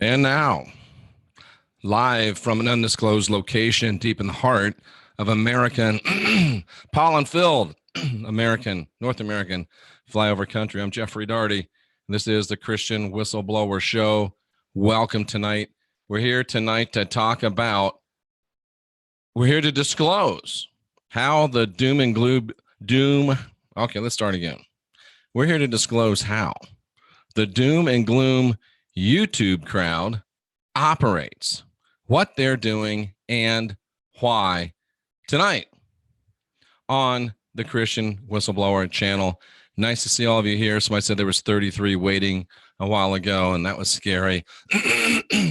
And now, live from an undisclosed location deep in the heart of American, pollen-filled North American flyover country, I'm Jeffrey Daugherty. This is the Christian Whistleblower Show. Welcome tonight. We're here tonight to talk about, we're here to disclose how the doom and gloom, okay, let's start again. We're here to disclose how the doom and gloom YouTube crowd operates, what they're doing, and why tonight on the Christian Whistleblower channel. Nice to see all of you here. Somebody said there was 33 waiting a while ago, and that was scary.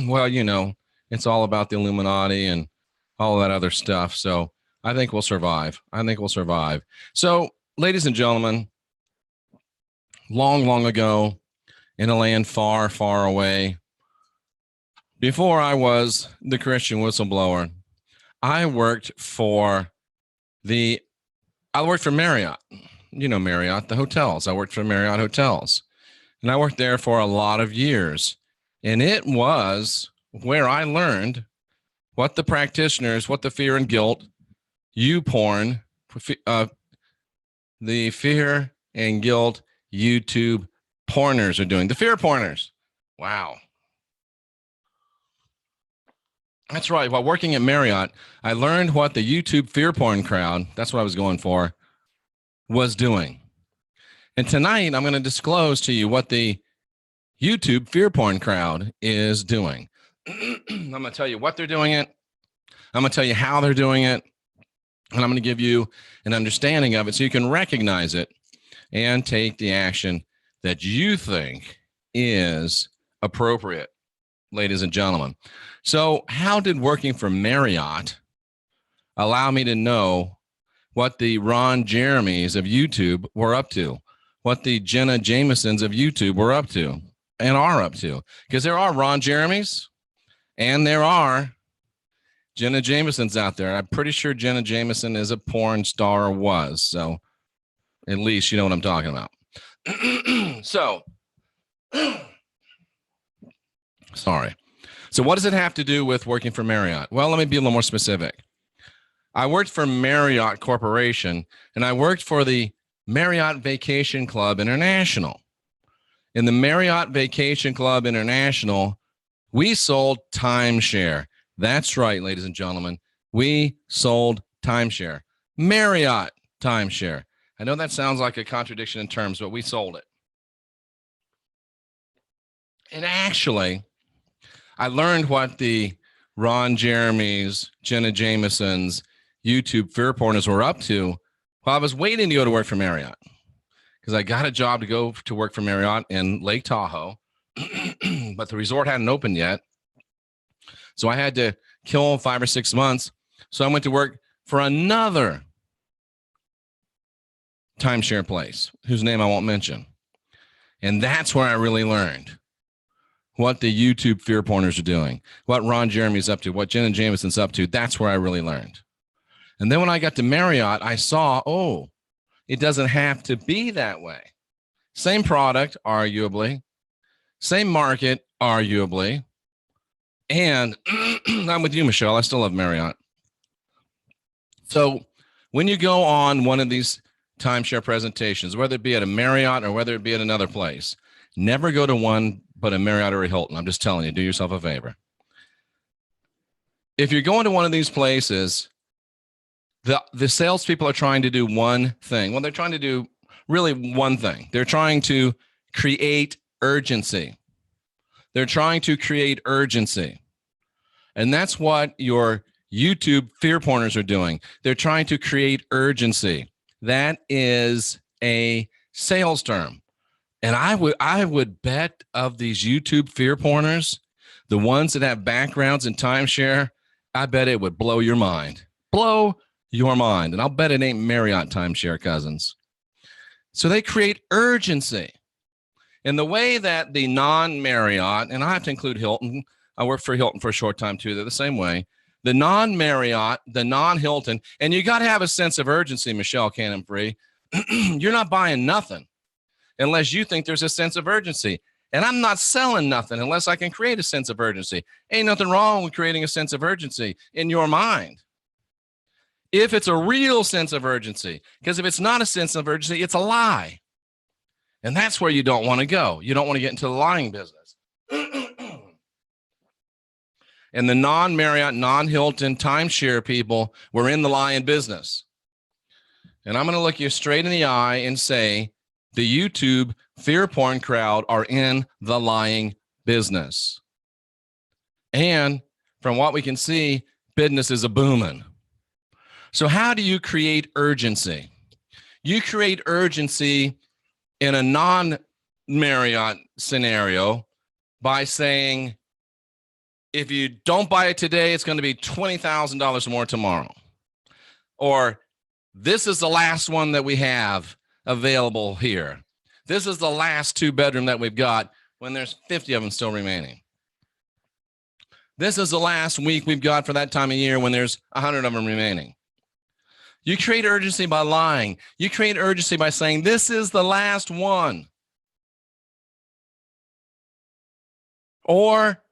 Well, you know, it's all about the Illuminati and all that other stuff. So I think we'll survive. So, ladies and gentlemen, long ago, in a land far, far away, before I was the Christian Whistleblower, I worked for Marriott. You know Marriott, the hotels. I worked for Marriott Hotels. And I worked there for a lot of years. And it was where I learned what the practitioners, what the fear and guilt, the fear and guilt YouTube porners are doing. The fear porners. Wow. That's right. While working at Marriott, I learned what the YouTube fear porn crowd, that's what I was going for, was doing. And tonight, I'm going to disclose to you what the YouTube fear porn crowd is doing. I'm going to tell you what they're doing it. I'm going to tell you how they're doing it. And I'm going to give you an understanding of it so you can recognize it and take the action that you think is appropriate, ladies and gentlemen. So how did working for Marriott allow me to know what the Ron Jeremys of YouTube were up to, what the Jenna Jamesons of YouTube were up to and are up to? Because there are Ron Jeremys and there are Jenna Jamesons out there. I'm pretty sure Jenna Jameson is a porn star or was. So at least you know what I'm talking about. So, sorry. So what does it have to do with working for Marriott? Well, let me be a little more specific. I worked for Marriott Corporation, and I worked for the Marriott Vacation Club International. In the Marriott Vacation Club International, we sold timeshare. That's right, ladies and gentlemen. We sold timeshare. Marriott timeshare. I know that sounds like a contradiction in terms, but we sold it. And actually, I learned what the Ron Jeremys, Jenna Jamesons, YouTube fear porners were up to while I was waiting to go to work for Marriott. Because I got a job to go to work for Marriott in Lake Tahoe, but the resort hadn't opened yet. So I had to kill 5 or 6 months. So I went to work for another timeshare place whose name I won't mention. And that's where I really learned what the YouTube fear porners are doing, what Ron Jeremy's up to, what Jenna Jameson's up to. That's where I really learned. And then when I got to Marriott, I saw, oh, it doesn't have to be that way. Same product, arguably. Same market, arguably. And I'm with you, Michelle. I still love Marriott. So when you go on one of these timeshare presentations, whether it be at a Marriott or whether it be at another place, never go to one but a Marriott or a Hilton. I'm just telling you, do yourself a favor. If you're going to one of these places, the salespeople are trying to do one thing. Well, they're trying to do really one thing. They're trying to create urgency. They're trying to create urgency. And that's what your YouTube fear porners are doing. They're trying to create urgency. That is a sales term. And I would bet of these YouTube fear porners, the ones that have backgrounds in timeshare, I bet it would blow your mind. Blow your mind. And I'll bet it ain't Marriott timeshare cousins. So they create urgency. In the way that the non-Marriott, and I have to include Hilton, I worked for Hilton for a short time too, they're the same way. The non-Marriott, the non-Hilton, and you got to have a sense of urgency, Michelle Cannon Free. You're not buying nothing unless you think there's a sense of urgency. And I'm not selling nothing unless I can create a sense of urgency. Ain't nothing wrong with creating a sense of urgency in your mind. If it's a real sense of urgency, because if it's not a sense of urgency, it's a lie. And that's where you don't want to go. You don't want to get into the lying business. And the non-Marriott, non-Hilton timeshare people were in the lying business. And I'm going to look you straight in the eye and say, the YouTube fear porn crowd are in the lying business. And from what we can see, business is a booming. So how do you create urgency? You create urgency in a non-Marriott scenario by saying, if you don't buy it today, it's going to be $20,000 more tomorrow. Or this is the last one that we have available here. This is the last 2-bedroom that we've got when there's 50 of them still remaining. This is the last week we've got for that time of year when there's 100 of them remaining. You create urgency by lying. You create urgency by saying, this is the last one. Or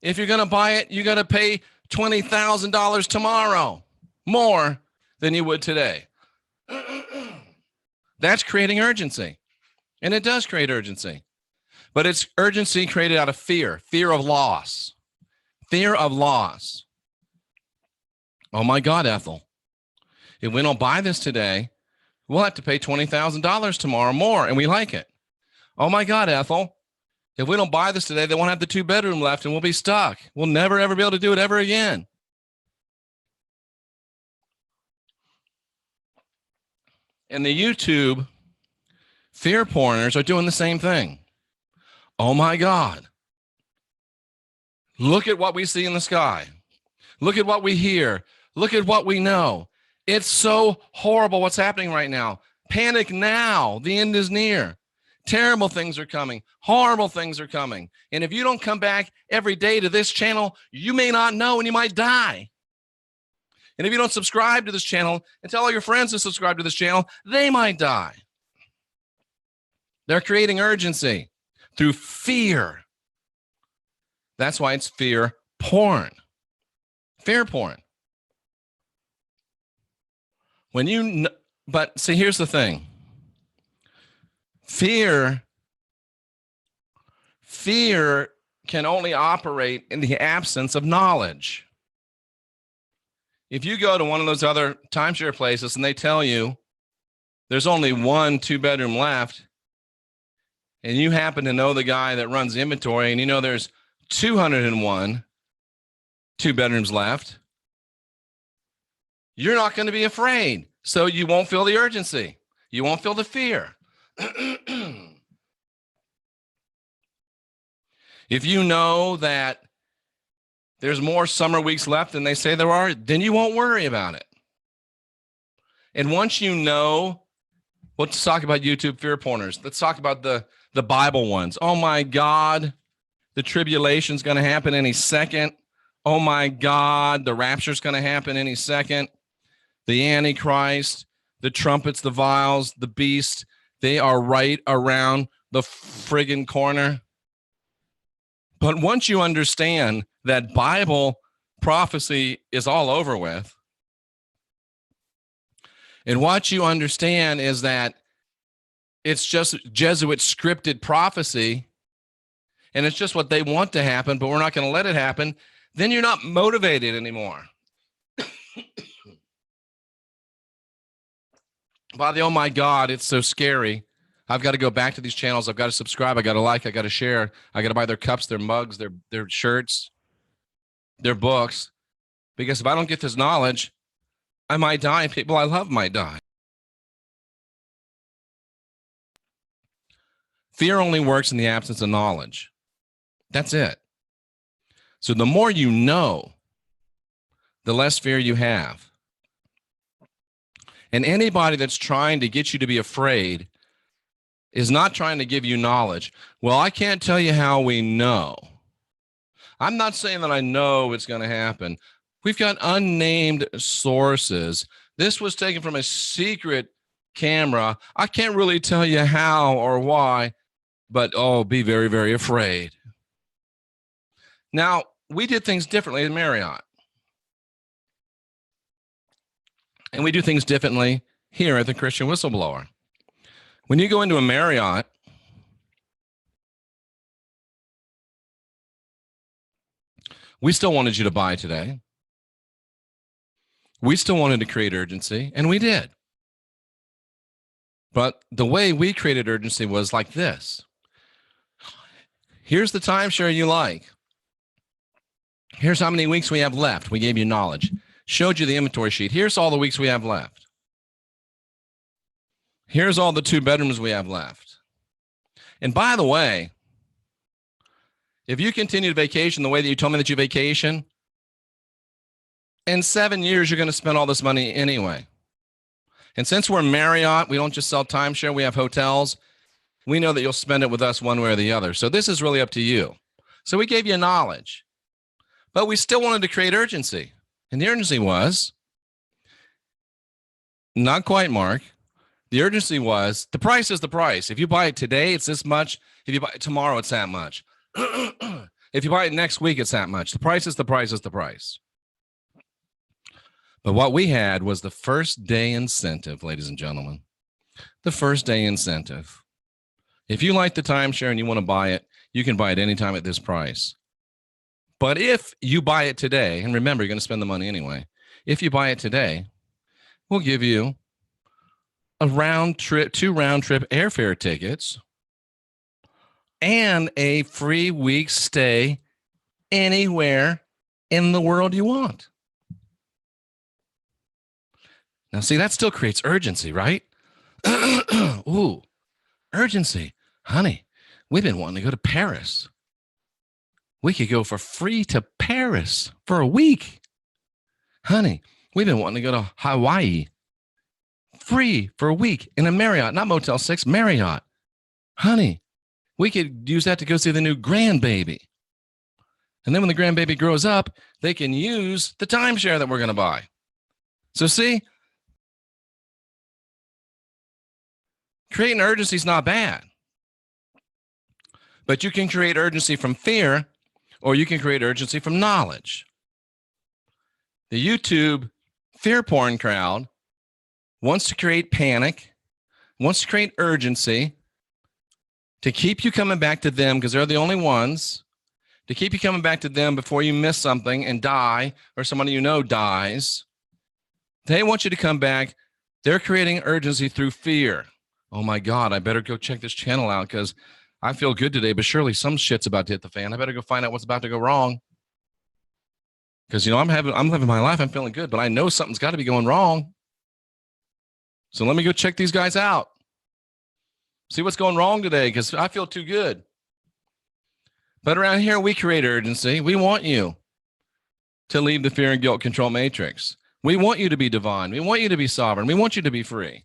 if you're going to buy it, you got to pay $20,000 tomorrow, more than you would today. That's creating urgency. And it does create urgency. But it's urgency created out of fear of loss. Fear of loss. Oh my God, Ethel. If we don't buy this today, we'll have to pay $20,000 tomorrow more, and we like it. Oh my God, Ethel. If we don't buy this today, they won't have the 2-bedroom left, and we'll be stuck. We'll never, ever be able to do it ever again. And the YouTube fear porners are doing the same thing. Oh my God. Look at what we see in the sky. Look at what we hear. Look at what we know. It's so horrible what's happening right now. Panic now. The end is near. Terrible things are coming. Horrible things are coming. And if you don't come back every day to this channel, you may not know and you might die. And if you don't subscribe to this channel and tell all your friends to subscribe to this channel, they might die. They're creating urgency through fear. That's why it's fear porn. Fear porn. But see, here's the thing. Fear can only operate in the absence of knowledge. If you go to one of those other timeshare places and they tell you there's only 1 2-bedroom left, and you happen to know the guy that runs the inventory and you know there's 201 2-bedrooms left, you're not going to be afraid. So you won't feel the urgency. You won't feel the fear. If you know that there's more summer weeks left than they say there are, then you won't worry about it. And once you know, let's talk about YouTube fear porners. Let's talk about the Bible ones. Oh my God, the tribulation's going to happen any second. Oh my God, the rapture's going to happen any second. The Antichrist, the trumpets, the vials, the beast, they are right around the friggin' corner. But once you understand that Bible prophecy is all over with, and what you understand is that it's just Jesuit scripted prophecy, and it's just what they want to happen, but we're not going to let it happen, then you're not motivated anymore. By the, oh my God, it's so scary. I've got to go back to these channels. I've got to subscribe. I got to like. I got to share. I got to buy their cups, their mugs, their shirts, their books. Because if I don't get this knowledge, I might die. People I love might die. Fear only works in the absence of knowledge. That's it. So the more you know, the less fear you have. And anybody that's trying to get you to be afraid is not trying to give you knowledge. Well, I can't tell you how we know. I'm not saying that I know it's going to happen. We've got unnamed sources. This was taken from a secret camera. I can't really tell you how or why, but oh, be very, very afraid. Now, we did things differently at Marriott. And we do things differently here at the Christian Whistleblower. When you go into a Marriott, we still wanted you to buy today. We still wanted to create urgency, and we did. But the way we created urgency was like this. Here's the timeshare you like. Here's how many weeks we have left. We gave you knowledge. Showed you the inventory sheet. Here's all the weeks we have left. Here's all the 2 bedrooms we have left. And by the way, if you continue to vacation the way that you told me that you vacation, in 7 years, you're going to spend all this money anyway. And since we're Marriott, we don't just sell timeshare, we have hotels. We know that you'll spend it with us one way or the other. So this is really up to you. So we gave you knowledge, but we still wanted to create urgency. And the urgency was, not quite, Mark. The urgency was, the price is the price. If you buy it today, it's this much. If you buy it tomorrow, it's that much. If you buy it next week, it's that much. The price is the price is the price. But what we had was the first day incentive, ladies and gentlemen. The first day incentive. If you like the timeshare and you want to buy it, you can buy it anytime at this price. But if you buy it today, and remember, you're going to spend the money anyway. If you buy it today, we'll give you a round trip, 2 round trip airfare tickets and a free week stay anywhere in the world you want. Now, see, that still creates urgency, right? Ooh, urgency. Honey, we've been wanting to go to Paris. We could go for free to Paris for a week. Honey, we've been wanting to go to Hawaii. Free for a week in a Marriott, not Motel 6, Marriott. Honey, we could use that to go see the new grandbaby. And then when the grandbaby grows up, they can use the timeshare that we're going to buy. So see, creating urgency is not bad. But you can create urgency from fear, or you can create urgency from knowledge. The YouTube fear porn crowd wants to create panic, wants to create urgency to keep you coming back to them because they're the only ones, to keep you coming back to them before you miss something and die or somebody you know dies. They want you to come back. They're creating urgency through fear. Oh my God, I better go check this channel out because I feel good today, but surely some shit's about to hit the fan. I better go find out what's about to go wrong. Because, you know, I'm living my life. I'm feeling good, but I know something's got to be going wrong. So let me go check these guys out. See what's going wrong today because I feel too good. But around here, we create urgency. We want you to leave the fear and guilt control matrix. We want you to be divine. We want you to be sovereign. We want you to be free.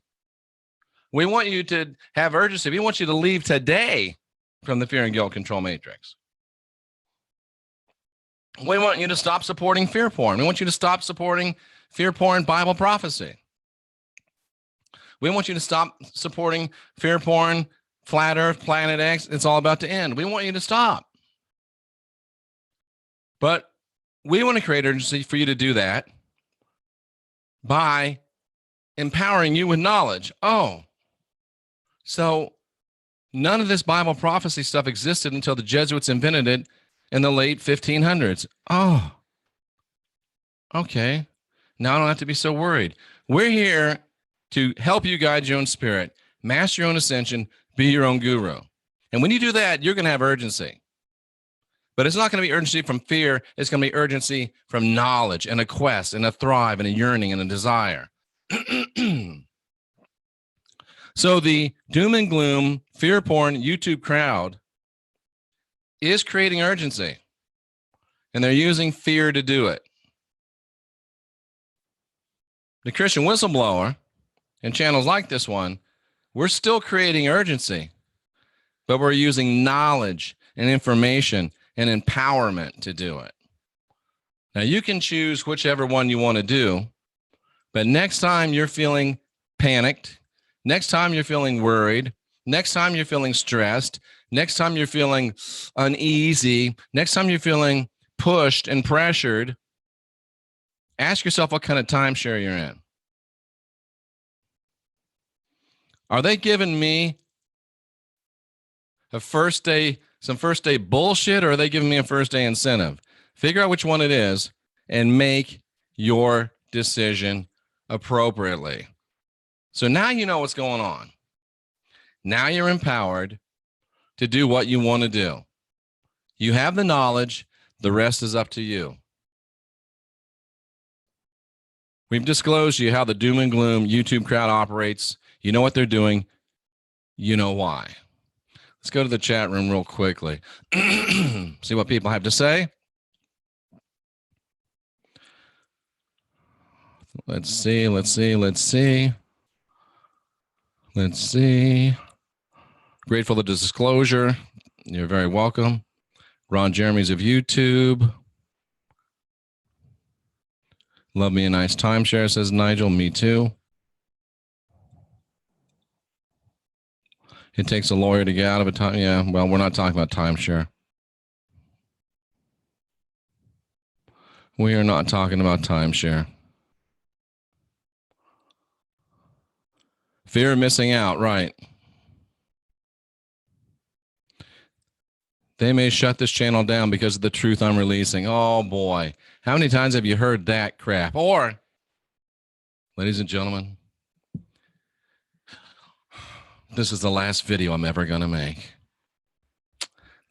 We want you to have urgency. We want you to leave today from the fear and guilt control matrix. We want you to stop supporting fear porn. We want you to stop supporting fear porn Bible prophecy. We want you to stop supporting fear porn, flat earth, planet X. It's all about to end. We want you to stop. But we want to create urgency for you to do that by empowering you with knowledge. Oh, so none of this Bible prophecy stuff existed until the Jesuits invented it in the late 1500s. Oh, okay. Now I don't have to be so worried. We're here to help you guide your own spirit, master your own ascension, be your own guru. And when you do that, you're going to have urgency. But it's not going to be urgency from fear. It's going to be urgency from knowledge and a quest and a thrive and a yearning and a desire. So the doom and gloom, fear porn, YouTube crowd is creating urgency. And they're using fear to do it. The Christian Whistleblower and channels like this one, we're still creating urgency, but we're using knowledge and information and empowerment to do it. Now, you can choose whichever one you want to do, but next time you're feeling panicked, next time you're feeling worried, next time you're feeling stressed, next time you're feeling uneasy, next time you're feeling pushed and pressured, ask yourself what kind of timeshare you're in. Are they giving me some first day bullshit, or are they giving me a first day incentive? Figure out which one it is and make your decision appropriately. So now you know what's going on. Now you're empowered to do what you want to do. You have the knowledge. The rest is up to you. We've disclosed to you how the doom and gloom YouTube crowd operates. You know what they're doing. You know why. Let's go to the chat room real quickly. See what people have to say. Let's see. Grateful for the disclosure. You're very welcome. Ron Jeremy's of YouTube. Love me a nice timeshare, says Nigel. Me too. It takes a lawyer to get out of a time. Yeah, well, we're not talking about timeshare. We are not talking about timeshare. Fear of missing out, right. They may shut this channel down because of the truth I'm releasing. Oh, boy. How many times have you heard that crap? Or, ladies and gentlemen, this is the last video I'm ever going to make.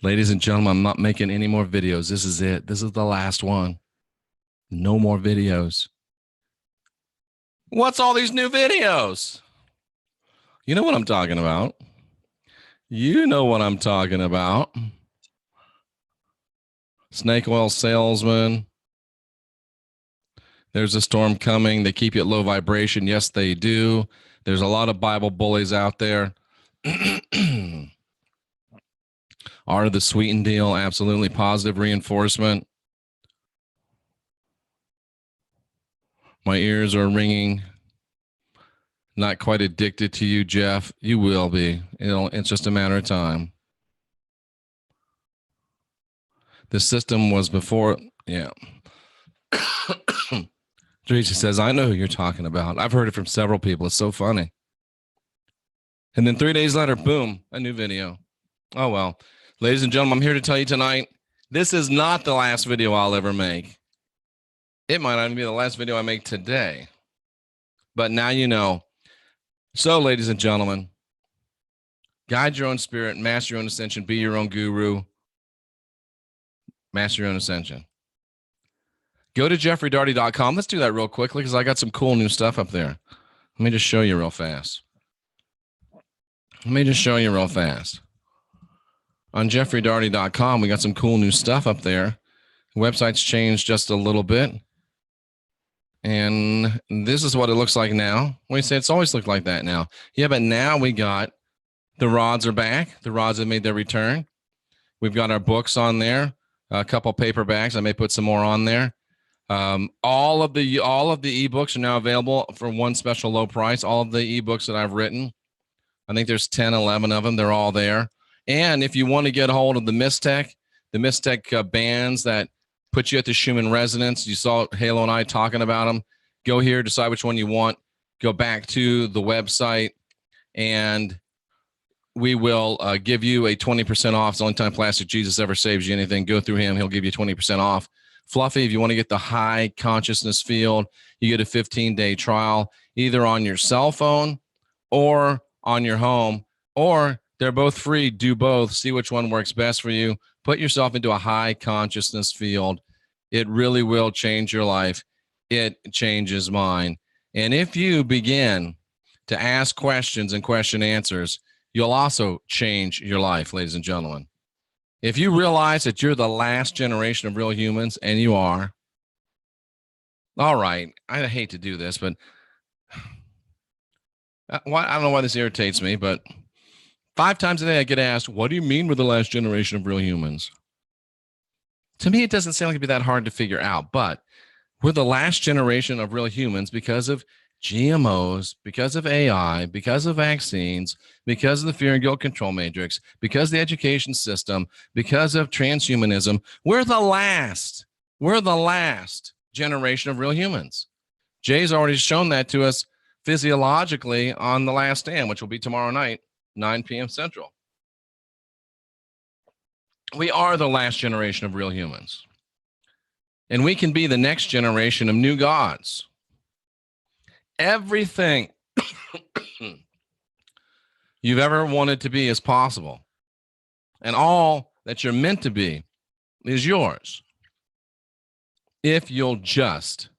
Ladies and gentlemen, I'm not making any more videos. This is it. This is the last one. No more videos. What's all these new videos? You know what I'm talking about. You know what I'm talking about. Snake oil salesman. There's a storm coming. They keep you at low vibration. Yes, they do. There's a lot of Bible bullies out there. Art of the Sweeten deal. Absolutely positive reinforcement. My ears are ringing. Not quite addicted to you, Jeff. You will be. It's just a matter of time. The system was before. Yeah. Teresa says, I know who you're talking about. I've heard it from several people. It's so funny. And then 3 days later, boom, a new video. Oh, well. Ladies and gentlemen, I'm here to tell you tonight, this is not the last video I'll ever make. It might not even be the last video I make today. But now you know. So, ladies and gentlemen, guide your own spirit, master your own ascension, be your own guru, master your own ascension. Go to jeffreydaugherty.com. Let's do that real quickly because I got some cool new stuff up there. Let me just show you real fast. On jeffreydaugherty.com, we got some cool new stuff up there. The website's changed just a little bit. And this is what it looks like now. We say it's always looked like that now. Yeah, but now we got the rods are back. The rods have made their return. We've got our books on there, a couple paperbacks. I may put some more on there. All of the ebooks are now available for one special low price. All of the ebooks that I've written, I think there's 10, 11 of them. They're all there. And if you want to get a hold of the Mystech bands that put you at the Schumann resonance, you saw Halo and I talking about them. Go here, decide which one you want. Go back to the website, and we will give you a 20% off. It's the only time Plastic Jesus ever saves you anything. Go through him. He'll give you 20% off. Fluffy, if you want to get the high consciousness field, you get a 15-day trial, either on your cell phone or on your home, or they're both free. Do both. See which one works best for you. Put yourself into a high consciousness field. It really will change your life. It changes mine. And if you begin to ask questions and question answers, you'll also change your life, ladies and gentlemen. If you realize that you're the last generation of real humans, and you are, all right, I hate to do this, but I don't know why this irritates me, but 5 times a day I get asked, what do you mean we're the last generation of real humans? To me, it doesn't sound like it'd be that hard to figure out, but we're the last generation of real humans because of GMOs, because of AI, because of vaccines, because of the fear and guilt control matrix, because of the education system, because of transhumanism, we're the last generation of real humans. Jay's already shown that to us physiologically on The Last Stand, which will be tomorrow night, 9 p.m. Central. We are the last generation of real humans. And we can be the next generation of new gods. Everything you've ever wanted to be is possible. And all that you're meant to be is yours. If you'll just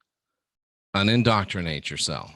unindoctrinate yourself.